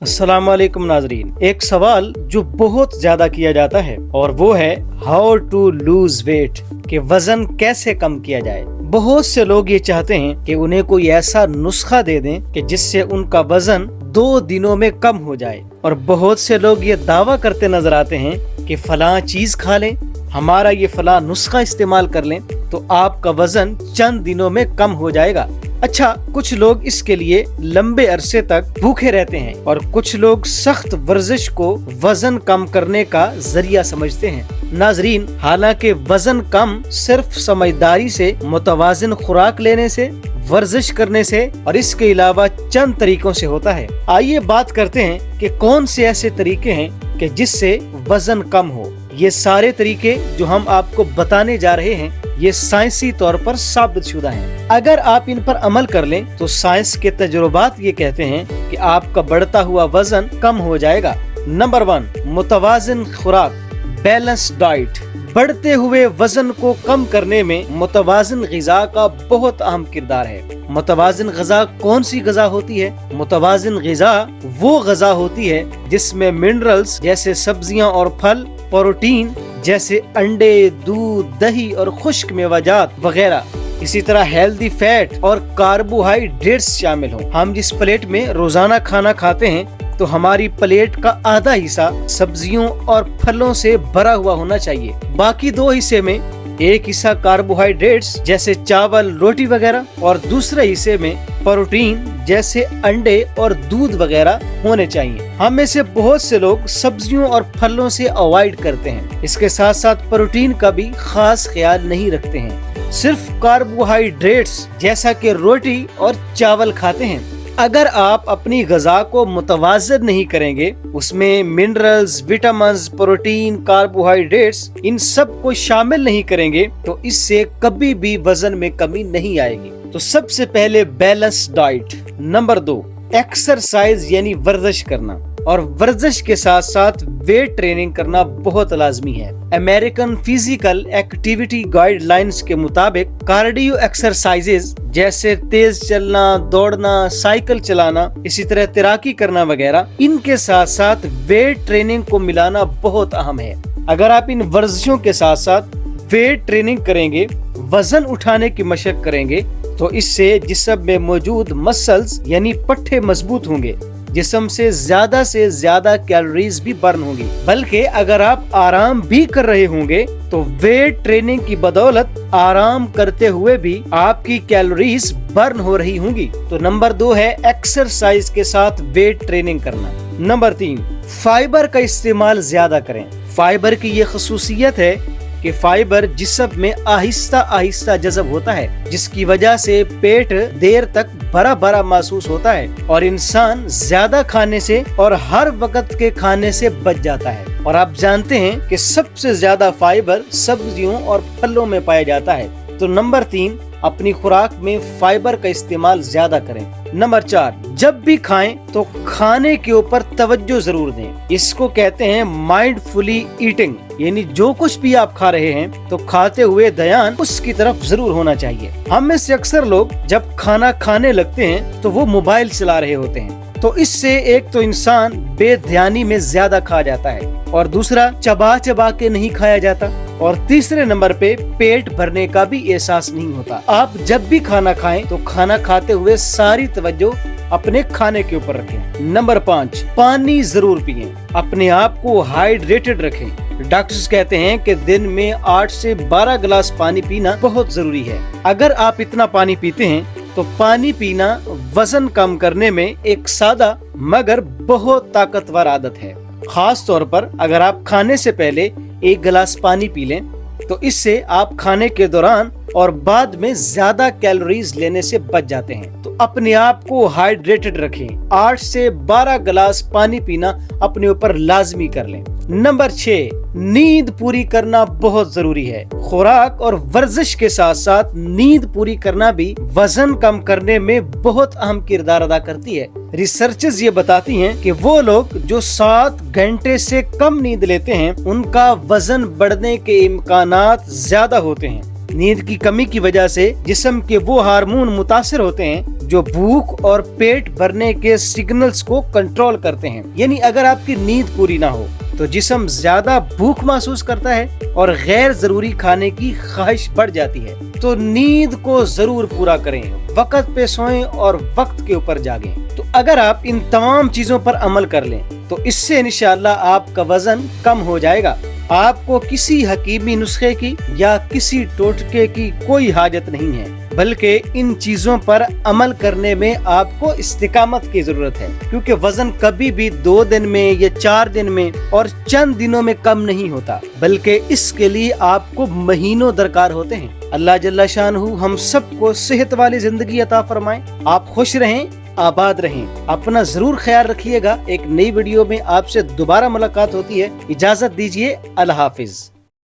अस्सलाम वालेकुम नाजरीन। एक सवाल जो बहुत ज्यादा किया जाता है और वो है हाउ टू लूज वेट, कि वजन कैसे कम किया जाए। बहुत से लोग ये चाहते हैं कि उन्हें कोई ऐसा नुस्खा दे दें कि जिससे उनका वजन 2 दिनों में कम हो जाए, और बहुत से लोग ये दावा करते नजर आते हैं कि फलां चीज खा लें, हमारा ये फलां नुस्खा इस्तेमाल कर लें तो आपका वजन चंद दिनों में कम हो जाएगा। अच्छा, कुछ लोग इसके लिए लंबे अरसे तक भूखे रहते हैं और कुछ लोग सख्त वर्जिश को वजन कम करने का जरिया समझते हैं। नाजरीन, हालांकि वजन कम सिर्फ समझदारी से, मुतवाजिन खुराक लेने से, वर्जिश करने से और इसके अलावा चंद तरीकों से होता है। आइए बात करते हैं कि कौन से ऐसे तरीके हैं कि जिससे वजन कम हो। ये सारे तरीके जो हम आपको बताने जा रहे हैं ये साइंसी तौर पर साबित शुदा हैं। अगर आप इन पर अमल कर लें तो साइंस के तजुर्बात ये कहते हैं कि आपका बढ़ता हुआ वजन कम हो जाएगा। नंबर 1, मुतवाजिन खुराक, बैलेंस डाइट। बढ़ते हुए वजन को कम करने में मुतवाजिन ग़िज़ा का बहुत अहम किरदार है। मुतवाजिन ग़िज़ा कौन सी ग़िज़ा होती है? मुतवाजिन ग़िज़ा वो ग़िज़ा होती है जिसमें मिनरल्स जैसे सब्जियां और फल, प्रोटीन जैसे अंडे, दूध, दही और खुश्क मेवाजात वगैरह, इसी तरह हेल्दी फैट और कार्बोहाइड्रेट्स शामिल हों। हम जिस प्लेट में रोजाना खाना खाते हैं तो हमारी प्लेट का आधा हिस्सा सब्जियों और फलों से भरा हुआ होना चाहिए। बाकी 2 हिस्से में एक हिस्सा कार्बोहाइड्रेट्स जैसे चावल, रोटी वगैरह और दूसरे हिस्से में प्रोटीन जैसे अंडे और दूध वगैरह होने चाहिए। हम में से बहुत से लोग सब्जियों और फलों से अवॉइड करते हैं, इसके साथ साथ प्रोटीन का भी खास ख्याल नहीं रखते हैं, सिर्फ कार्बोहाइड्रेट्स जैसा कि रोटी और चावल खाते हैं। अगर आप अपनी ग़िज़ा को मुतवाज़िन नहीं करेंगे, उसमें मिनरल्स, विटामिन्स, प्रोटीन, कार्बोहाइड्रेट्स इन सब को शामिल नहीं करेंगे तो इससे कभी भी वजन में कमी नहीं आएगी। तो सबसे पहले बैलेंस डाइट। नंबर 2, एक्सरसाइज यानी वर्जिश करना, और वर्जिश के साथ साथ वेट ट्रेनिंग करना बहुत लाजमी है। अमेरिकन फिजिकल एक्टिविटी गाइडलाइंस के मुताबिक कार्डियो एक्सरसाइजेज जैसे तेज चलना, दौड़ना, साइकिल चलाना, इसी तरह तैराकी करना वगैरह, इनके साथ साथ वेट ट्रेनिंग को मिलाना बहुत अहम है। अगर आप इन वर्जिशों के साथ साथ वेट ट्रेनिंग करेंगे, वजन उठाने की मशक करेंगे तो इससे जिस्म में मौजूद मसल्स यानी पट्टे मजबूत होंगे, जिस्म से ज्यादा कैलोरीज भी बर्न होंगी। बल्कि अगर आप आराम भी कर रहे होंगे तो वेट ट्रेनिंग की बदौलत आराम करते हुए भी आपकी कैलोरीज बर्न हो रही होंगी। तो नंबर 2 है एक्सरसाइज के साथ वेट ट्रेनिंग करना। नंबर 3, फाइबर का इस्तेमाल ज्यादा करें। फाइबर की ये खसूसियत है कि फाइबर जिस्म में आहिस्ता आहिस्ता जज़ब होता है, जिसकी वजह से पेट देर तक भरा भरा महसूस होता है और इंसान ज्यादा खाने से और हर वक्त के खाने से बच जाता है। और आप जानते हैं कि सबसे ज्यादा फाइबर सब्जियों और फलों में पाया जाता है। तो नंबर 3, अपनी खुराक में फाइबर का इस्तेमाल ज्यादा करें। नंबर 4, जब भी खाएं तो खाने के ऊपर तवज्जो जरूर दें। इसको कहते हैं माइंडफुली ईटिंग, यानी जो कुछ भी आप खा रहे हैं तो खाते हुए ध्यान उसकी तरफ जरूर होना चाहिए। हम में से अक्सर लोग जब खाना खाने लगते हैं तो वो मोबाइल चला रहे होते हैं, तो इससे एक तो इंसान बेध्यानी में ज्यादा खा जाता है और दूसरा चबा चबा के नहीं खाया जाता, और तीसरे नंबर पे पेट भरने का भी एहसास नहीं होता। आप जब भी खाना खाएं तो खाना खाते हुए सारी तवज्जो अपने खाने के ऊपर रखें। नंबर 5, पानी जरूर पिएं, अपने आप को हाइड्रेटेड रखें। डॉक्टर्स कहते हैं कि दिन में 8 से 12 गिलास पानी पीना बहुत जरूरी है। अगर आप इतना पानी पीते हैं तो पानी पीना वजन कम करने में एक सादा मगर बहुत ताकतवर आदत है। खास तौर पर अगर आप खाने से पहले 1 गिलास पानी पी लें तो इससे आप खाने के दौरान और बाद में ज्यादा कैलोरीज लेने से बच जाते हैं। तो अपने आप को हाइड्रेटेड रखें। 8 से 12 गिलास पानी पीना अपने ऊपर लाजमी कर लें। नंबर 6, नींद पूरी करना बहुत जरूरी है। खुराक और वर्जिश के साथ साथ नींद पूरी करना भी वजन कम करने में बहुत अहम किरदार अदा करती है। रिसर्चेस ये बताती हैं कि वो लोग जो 7 घंटे से कम नींद लेते हैं उनका वजन बढ़ने के इम्कानात ज्यादा होते हैं, نیند کی کمی کی وجہ سے جسم کے وہ ہارمون متاثر ہوتے ہیں جو بھوک اور پیٹ بھرنے کے سگنلز کو کنٹرول کرتے ہیں. یعنی اگر آپ کی نیند پوری نہ ہو تو جسم زیادہ بھوک محسوس کرتا ہے اور غیر ضروری کھانے کی خواہش بڑھ جاتی ہے. تو نیند کو ضرور پورا کریں، وقت پہ سوئیں اور وقت کے اوپر جاگیں. تو اگر آپ ان تمام چیزوں پر عمل کر لیں تو اس سے انشاءاللہ آپ کا وزن کم ہو جائے گا. آپ کو کسی حکیمی نسخے کی یا کسی ٹوٹکے کی کوئی حاجت نہیں ہے، بلکہ ان چیزوں پر عمل کرنے میں آپ کو استقامت کی ضرورت ہے، کیونکہ وزن کبھی بھی 2 دن میں یا 4 دن میں اور چند دنوں میں کم نہیں ہوتا، بلکہ اس کے لیے آپ کو مہینوں درکار ہوتے ہیں. اللہ جل شانہ ہم سب کو صحت والی زندگی عطا فرمائے. آپ خوش رہیں، آباد رہیں، اپنا ضرور خیال رکھیے گا. ایک نئی ویڈیو میں آپ سے دوبارہ ملاقات ہوتی ہے. اجازت دیجیے، اللہ حافظ.